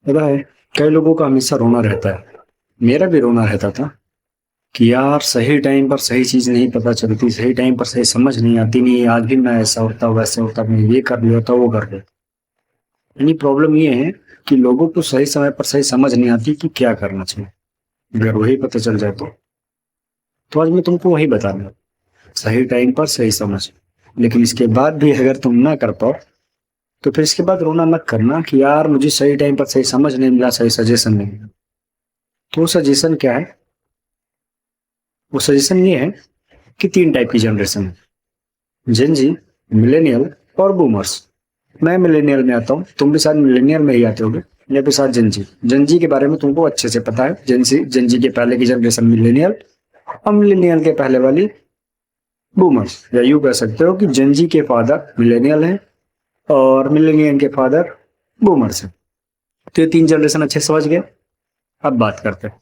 पता है, कई लोगों का हमेशा रोना रहता है। मेरा भी रोना रहता था कि यार सही टाइम पर सही चीज नहीं पता चलती, सही टाइम पर सही समझ नहीं आती। नहीं आज भी मैं ऐसा होता वैसे होता, मैं ये कर लिया होता वो कर लिया। यानी प्रॉब्लम ये है कि लोगों को सही समय पर सही समझ नहीं आती कि क्या करना चाहिए। अगर वही पता चल जाए तो आज मैं तुमको वही बता रहा हूँ, सही टाइम पर सही समझ। लेकिन इसके बाद भी अगर तुम ना कर पाओ तो फिर इसके बाद रोना मत करना कि यार मुझे सही टाइम पर सही समझ नहीं मिला, सही सजेशन नहीं मिला। तो सजेशन क्या है? वो सजेशन ये है कि तीन टाइप की जनरेशन है: जेन जी, मिलेनियल और बूमर्स। मैं मिलेनियल में आता हूँ, तुम भी शायद मिलेनियल में ही आते होगे, या फिर शायद जेन जी। जेन जी के बारे में तुमको अच्छे से पता है। जेन जी के पहले की जनरेशन मिलेनियल, और मिलेनियल के पहले वाली बूमर्स। या यूं कह सकते हो कि जेन जी के फादर मिलेनियल हैं और मिलेनियल के फादर बूमर्स हैं। तो ये तीन जनरेशन अच्छे से समझ गए। अब बात करते हैं।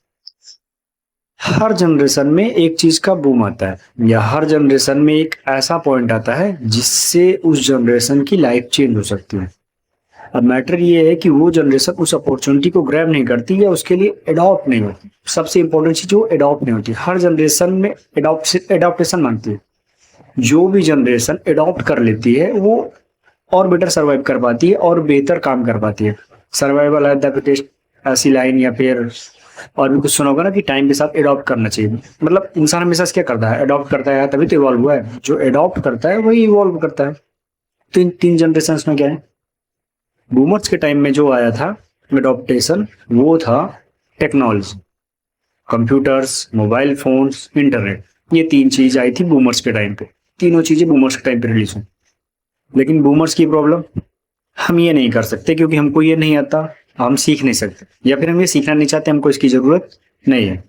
हर जनरेशन में एक चीज का बूम आता है, या हर जनरेशन में एक ऐसा पॉइंट आता है जिससे उस जनरेशन की लाइफ चेंज हो सकती है। अब मैटर ये है कि वो जनरेशन उस अपॉर्चुनिटी को ग्रैब नहीं करती या उसके लिए एडॉप्ट नहीं होती। सबसे इंपॉर्टेंट चीज, वो एडॉप्ट नहीं होती। हर जनरेशन में एडॉप्टेशन मांगती है। जो भी जनरेशन एडॉप्ट कर लेती है वो और बेटर सर्वाइव कर पाती है और बेहतर काम कर पाती है। सर्वाइवल एट द फिटेस्ट, ऐसी लाइन। या फिर और भी कुछ सुना होगा ना कि टाइम के साथ एडॉप्ट करना चाहिए। मतलब इंसान हमेशा से क्या करता है? एडॉप्ट करता है, तभी तो इवॉल्व हुआ है। जो एडॉप्ट करता है वही इवॉल्व करता है। तो इन तीन जनरेशन में क्या है? बूमर्स के टाइम में जो आया था एडॉप्टेशन, वो था technology, computers, mobile phones, internet. ये तीन चीज आई थी बूमर्स के टाइम पे। तीनों चीजें बूमर्स के टाइम पे रिलीज हुई। लेकिन बूमर्स की प्रॉब्लम, हम ये नहीं कर सकते क्योंकि हमको ये नहीं आता। हम सीख नहीं सकते, या फिर हम ये सीखना नहीं चाहते, हमको इसकी जरूरत नहीं है।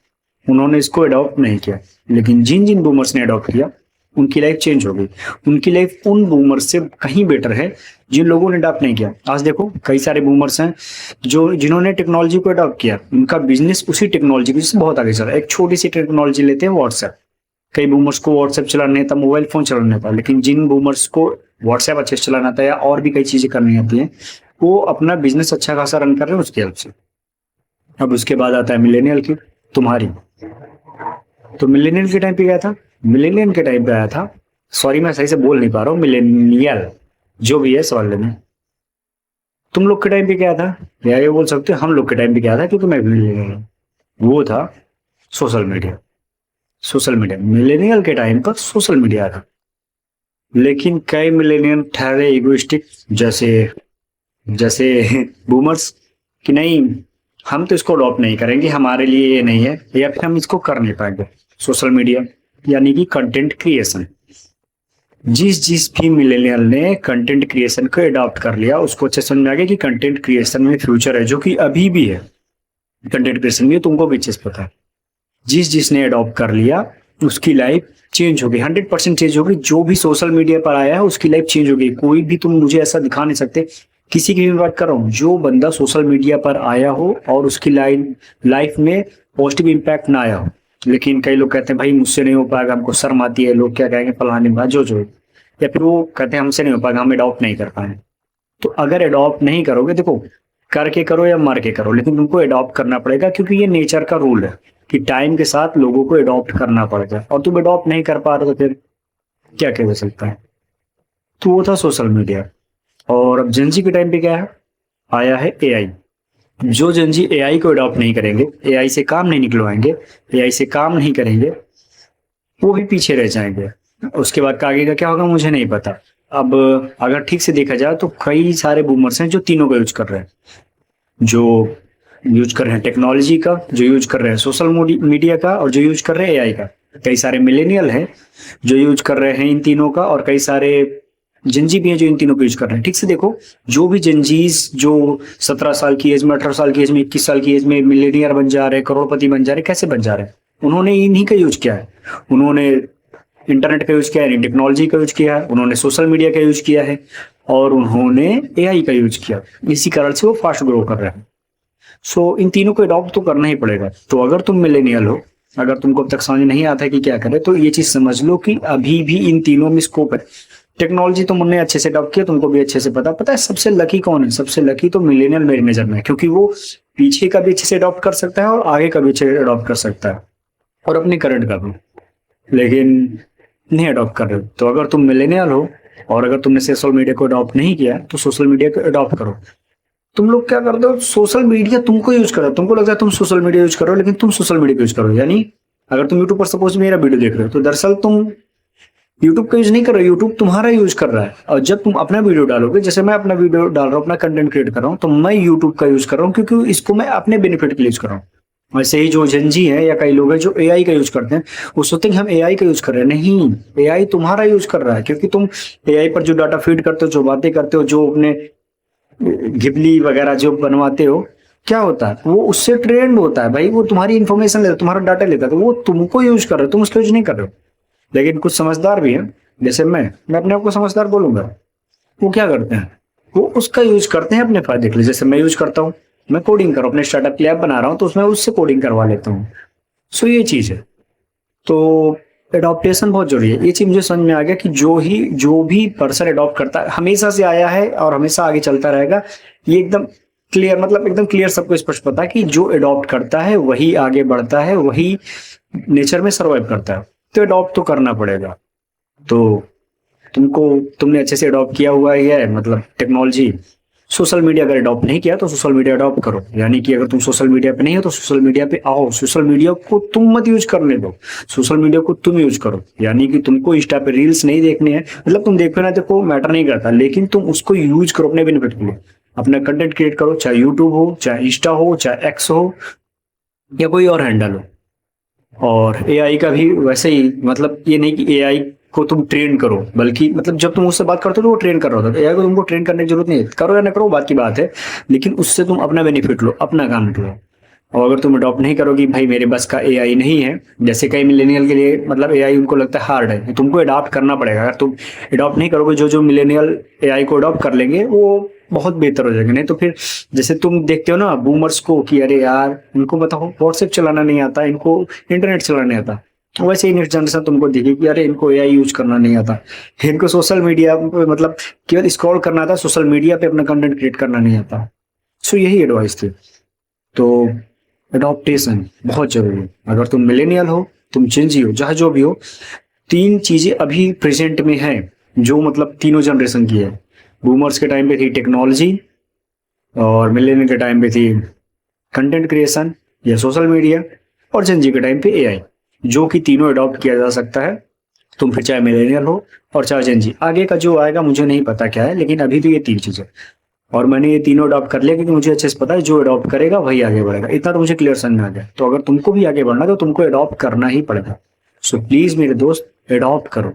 उन्होंने इसको अडॉप्ट नहीं किया। लेकिन जिन जिन बूमर्स ने अडॉप्ट किया उनकी लाइफ चेंज हो गई। उनकी लाइफ उन बूमर्स से कहीं बेटर है जिन लोगों ने अडॉप्ट नहीं किया। आज देखो कई सारे बूमर्स हैं जो जिन्होंने टेक्नोलॉजी को अडॉप्ट किया, उनका बिजनेस उसी टेक्नोलॉजी की वजह से बहुत आगे चला। एक छोटी सी टेक्नोलॉजी लेते हैं, व्हाट्सएप। कई बूमर्स को व्हाट्सएप चलाना नहीं था, मोबाइल फोन चलाना नहीं था, लेकिन जिन बूमर्स को व्हाट्सएप अच्छे से चलाना था या और भी कई चीजें करनी आती हैं, वो अपना बिजनेस अच्छा खासा रन कर रहे हैं उसकी हेल्प से। अब उसके बाद आता है मिलेनियल की, तुम्हारी। तो मिलेनियल के टाइम पे गया था, मिलेनियल के टाइम पे आया था। सॉरी मैं सही से बोल नहीं पा रहा हूँ, मिलेनियल जो भी है सवाल लेना। तुम लोग के टाइम पे क्या था, या ये बोल सकते हो हम लोग के टाइम पे क्या था, क्योंकि मैं मिलेनियल हूँ। वो था social media. Social media millennial के टाइम पर सोशल मीडिया था। लेकिन कई मिलेनियल ठहरे इगोइस्टिक, जैसे जैसे बूमर्स, कि नहीं हम तो इसको अडॉप्ट नहीं करेंगे, हमारे लिए ये नहीं है, या फिर हम इसको कर नहीं पाएंगे। सोशल मीडिया यानी कि कंटेंट क्रिएशन। जिस जिस भी मिलेनियल ने कंटेंट क्रिएशन को अडॉप्ट कर लिया उसको अच्छे समझ में आ गया कि कंटेंट क्रिएशन में फ्यूचर है, जो कि अभी भी है। कंटेंट क्रिएशन में तुमको भी चीज पता है। जिस जिसने अडॉप्ट कर लिया उसकी लाइफ चेंज हो गई, 100% चेंज हो गई। जो भी सोशल मीडिया पर आया है उसकी लाइफ चेंज हो गई। कोई भी तुम मुझे ऐसा दिखा नहीं सकते, किसी की भी बात कर रहा हूँ, जो बंदा सोशल मीडिया पर आया हो और उसकी लाइफ में पॉजिटिव इम्पैक्ट ना आया हो। लेकिन कई लोग कहते हैं भाई मुझसे नहीं हो पाएगा, हमको शर्म आती है, लोग क्या कहेंगे, फलाने बात जो। या फिर वो कहते हैं हमसे नहीं हो पाएगा, हम अडॉप्ट नहीं कर पाए। तो अगर अडॉप्ट नहीं करोगे, देखो करके करो या मर के करो, लेकिन तुमको अडॉप्ट करना पड़ेगा, क्योंकि ये नेचर का रूल है कि टाइम के साथ लोगों को अडॉप्ट करना पड़ेगा। और तुम अडॉप्ट नहीं कर पा रहे तो फिर क्या किया जा सकता है? तो वो था सोशल मीडिया। और अब जेंजी के टाइम पे क्या है? आया है एआई। जो जेंजी एआई को अडॉप्ट नहीं करेंगे, एआई से काम नहीं निकलवाएंगे, एआई से काम नहीं करेंगे, वो भी पीछे रह जाएंगे। उसके बाद का आगे का क्या होगा मुझे नहीं पता। अब अगर ठीक से देखा जाए तो कई सारे बूमर्स हैं जो तीनों का यूज कर रहे हैं। जो यूज कर रहे हैं टेक्नोलॉजी का, जो यूज कर रहे हैं सोशल मीडिया का, और जो यूज कर रहे हैं एआई का। कई सारे मिलेनियल हैं जो यूज कर रहे हैं इन तीनों का, और कई सारे जिंजी भी हैं जो इन तीनों को यूज कर रहे हैं। ठीक से देखो, जो भी जिंजीज जो 17 साल की एज में, 18 साल की एज में, 21 साल की एज में मिलेनियर बन जा रहे हैं, करोड़पति बन जा रहे हैं, कैसे बन जा रहे हैं? उन्होंने इन्हीं का यूज किया है। उन्होंने इंटरनेट का यूज किया है, टेक्नोलॉजी का यूज किया है, उन्होंने सोशल मीडिया का यूज किया है, और उन्होंने एआई का यूज किया। इसी कारण से वो फास्ट ग्रो कर रहे हैं। सो इन तीनों को अडॉप्ट तो करना ही पड़ेगा। तो अगर तुम मिलेनियल हो, अगर तुमको अब तक समझ नहीं आता है कि क्या करे, तो ये चीज समझ लो कि अभी भी इन तीनों में स्कोप है। टेक्नोलॉजी तुमने अच्छे से अडॉप्ट किया, तुमको भी अच्छे से पता है सबसे लकी कौन है? सबसे लकी तो मिलेनियल मेरी नजर में है, क्योंकि वो पीछे का भी अच्छे से अडॉप्ट कर सकता है और आगे का भी अच्छे से अडॉप्ट कर सकता है, और अपने करंट का भी। लेकिन नहीं अडॉप्ट कर रहे हो। तो अगर तुम मिलेनियल हो और अगर तुमने सोशल मीडिया को अडॉप्ट नहीं किया तो सोशल मीडिया को अडॉप्ट करो। तुम लोग क्या करते हो, सोशल मीडिया तुमको यूज करो, तुमको लगता है तुम सोशल मीडिया यूज करो, लेकिन तुम सोशल मीडिया यूज करो। यानी अगर तुम यूट्यूब पर सपोज मेरा वीडियो देख रहे हो तो दरअसल तुम यूट्यूब का यूज नहीं कर रहे हो, यूट्यूब तुम्हारा यूज कर रहा है। और जब तुम अपना वीडियो डालोगे, जैसे मैं अपना वीडियो डाल रहा हूँ, अपना कंटेंट क्रिएट कर रहा हूँ, तो मैं यूट्यूब का यूज कर रहा हूँ क्योंकि इसको मैं अपने बेनिफिट के लिए यूज कर रहा हूँ। वैसे ही जो जेनजी है या कई लोग हैं जो एआई का यूज करते हैं, वो सोचते हैं कि हम एआई का यूज कर रहे हैं। नहीं, एआई तुम्हारा यूज कर रहा है, क्योंकि तुम एआई पर जो डाटा फीड करते हो, जो बातें करते हो, जो अपने घिबली वगैरह जो बनवाते हो, क्या होता है वो उससे ट्रेंड होता है भाई। वो तुम्हारी इन्फॉर्मेशन लेता है, तुम्हारा डाटा लेता है, तो वो तुमको यूज कर रहे हो, तुम उसका यूज नहीं कर रहे हो। लेकिन कुछ समझदार भी है, जैसे मैं अपने आप को समझदार बोलूंगा, वो क्या करते हैं, वो उसका यूज करते हैं अपने फायदे के लिए। जैसे मैं यूज करता हूँ, मैं कोडिंग कर रहा हूँ, अपने स्टार्टअप के लिए ऐप बना रहा हूँ, तो उसमें उससे कोडिंग करवा लेता हूँ। सो ये चीज है। तो एडॉप्टेशन बहुत जरूरी है। ये चीज मुझे समझ में आ गया कि जो भी पर्सन एडॉप्ट करता है, हमेशा से आया है और हमेशा आगे चलता रहेगा। ये एकदम क्लियर, मतलब एकदम क्लियर, सबको स्पष्ट पता है कि जो एडॉप्ट करता है वही आगे बढ़ता है, वही नेचर में सर्वाइव करता है। तो एडॉप्ट तो करना पड़ेगा। तो तुमने अच्छे से अडॉप्ट किया हुआ ही है, मतलब टेक्नोलॉजी। सोशल मीडिया अगर अडॉप्ट नहीं किया तो सोशल मीडिया अडॉप्ट करो। यानी कि अगर तुम सोशल मीडिया पे नहीं हो तो सोशल मीडिया पे आओ। सोशल मीडिया को तुम मत यूज करने दो, सोशल मीडिया को तुम यूज करो। यानी कि तुमको इंस्टा पे रील्स नहीं देखने हैं, मतलब तुम देखो ना, देखो मैटर नहीं करता, लेकिन तुम उसको यूज करो अपने बेनिफिट के लिए। अपना कंटेंट क्रिएट करो, चाहे यूट्यूब हो, चाहे इंस्टा हो, चाहे एक्स हो, या कोई और हैंडल हो। और एआई का भी वैसे ही, मतलब ये नहीं कि एआई को तुम ट्रेन करो, बल्कि मतलब जब तुम उससे बात करते हो तो वो ट्रेन कर रहा होता है। एआई को तुमको ट्रेन करने की जरूरत नहीं है, करो या ना करो बात की बात है, लेकिन उससे तुम अपना बेनिफिट लो, अपना काम लो। और अगर तुम अडॉप्ट नहीं करोगी, भाई मेरे बस का एआई नहीं है, जैसे कई मिलेनियल के लिए मतलब एआई उनको लगता है हार्ड है, तुमको अडॉप्ट करना पड़ेगा। अगर तुम अडॉप्ट नहीं करोगे, जो जो मिलेनियल एआई को अडॉप्ट कर लेंगे वो बहुत बेहतर हो जाएंगे। नहीं तो फिर जैसे तुम देखते हो ना बूमर्स को, कि अरे यार इनको बताओ व्हाट्सएप चलाना नहीं आता, इनको इंटरनेट चलाना नहीं आता, वैसे ही नेक्स्ट जनरेशन तुमको दिखेगी कि अरे इनको एआई यूज करना नहीं आता, इनको सोशल मीडिया मतलब केवल स्क्रॉल करना आता, सोशल मीडिया पे अपना कंटेंट क्रिएट करना नहीं आता। सो यही एडवाइस थी। तो अडॉप्टेशन बहुत जरूरी है। अगर तुम मिलेनियल हो, तुम जेनजी हो, चाहे जो भी हो, तीन चीजें अभी प्रेजेंट में है, जो मतलब तीनों जनरेशन की है। बूमर्स के टाइम पे थी टेक्नोलॉजी, और मिलेनियल के टाइम पे थी कंटेंट क्रिएशन या सोशल मीडिया, और जेनजी के टाइम पे एआई, जो कि तीनों अडॉप्ट किया जा सकता है। तुम फिर चाहे मिलेनियल हो और चाहे जेनजी, आगे का जो आएगा मुझे नहीं पता क्या है, लेकिन अभी तो ये तीन चीजें। और मैंने ये तीनों अडॉप्ट कर लिया क्योंकि मुझे अच्छे से पता है जो अडॉप्ट करेगा वही आगे बढ़ेगा। इतना तो मुझे क्लियर समझ में आ गया। तो अगर तुमको भी आगे बढ़ना है तो तुमको अडॉप्ट करना ही पड़ेगा। सो प्लीज मेरे दोस्त, अडॉप्ट करो,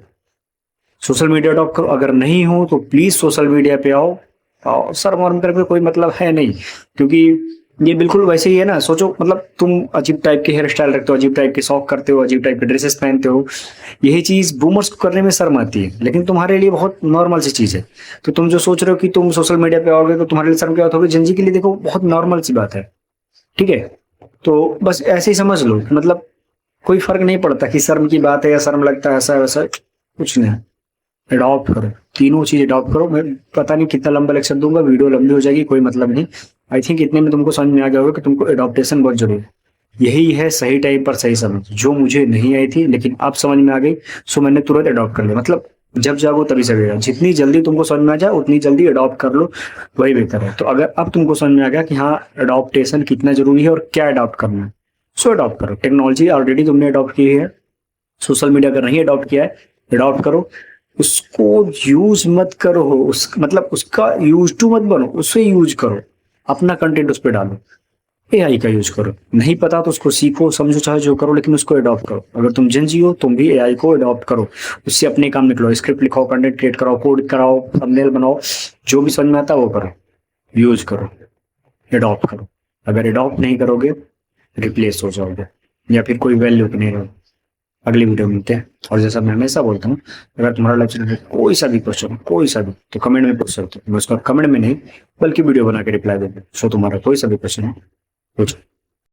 सोशल मीडिया अडॉप्ट करो। अगर नहीं हो तो प्लीज सोशल मीडिया पे आओ। और सर मर्म करके कोई मतलब है नहीं, क्योंकि ये बिल्कुल वैसे ही है ना। सोचो मतलब तुम अजीब टाइप के हेयर स्टाइल रखते हो, अजीब टाइप के शौक करते हो, अजीब टाइप के ड्रेसेस पहनते हो, यही चीज बूमर्स को करने में शर्म आती है, लेकिन तुम्हारे लिए बहुत नॉर्मल सी चीज है। तो तुम जो सोच रहे हो कि तुम सोशल मीडिया पे आओगे तो तुम्हारे लिए शर्म क्या होगी, जेनजी के लिए देखो बहुत नॉर्मल सी बात है। ठीक है, तो बस ऐसे ही समझ लो, मतलब कोई फर्क नहीं पड़ता कि शर्म की बात है या शर्म लगता है, ऐसा वैसा कुछ नहीं। अडॉप्ट करो, तीनों चीज अडॉप्ट करो। मैं पता नहीं कितना लंबा लेक्चर दूंगा, वीडियो लंबी हो जाएगी, कोई मतलब नहीं। आई थिंक इतने में तुमको समझ में आ गया होगा कि तुमको अडॉप्टेशन बहुत जरूरी है। यही है सही टाइम पर सही समझ, जो मुझे नहीं आई थी लेकिन अब समझ में आ गई, सो मैंने तुरंत अडॉप्ट कर लिया। मतलब जब जागो तभी सवेरा, जितनी जल्दी तुमको समझ में आ जाए उतनी जल्दी अडॉप्ट कर लो, वही बेहतर है। तो अगर अब तुमको समझ में आ गया कि हाँ अडॉप्टेशन कितना जरूरी है और क्या अडॉप्ट करना है, सो अडॉप्ट करो। टेक्नोलॉजी ऑलरेडी तुमने अडॉप्ट की है, सोशल मीडिया अगर नहीं अडॉप्ट किया है अडॉप्ट करो। उसको यूज मत करो, उस मतलब उसका यूज टू मत बनो, उसे यूज करो, अपना कंटेंट उस पर डालो। एआई का यूज करो, नहीं पता तो उसको सीखो समझो चाहे जो करो, लेकिन उसको अडॉप्ट करो। अगर तुम जेनजी हो तुम भी एआई को अडॉप्ट करो, उससे अपने काम निकलो, स्क्रिप्ट लिखाओ, कंटेंट क्रिएट कराओ, कोड कराओ, थंबनेल बनाओ, जो भी समझ में आता है वो करो, यूज करो, अडॉप्ट करो। अगर अडॉप्ट नहीं करोगे रिप्लेस हो जाओगे, या फिर कोई वैल्यू नहीं रहोगे। अगली वीडियो में मिलते हैं। और जैसा मैं हमेशा बोलता हूँ, अगर तुम्हारा लाइफ से कोई सा भी क्वेश्चन, कोई सा भी, तो कमेंट में पूछ सकते हो। मैं उसका कमेंट में नहीं बल्कि वीडियो बना के रिप्लाई देंगे। सो तुम्हारा कोई सा भी क्वेश्चन है पूछो।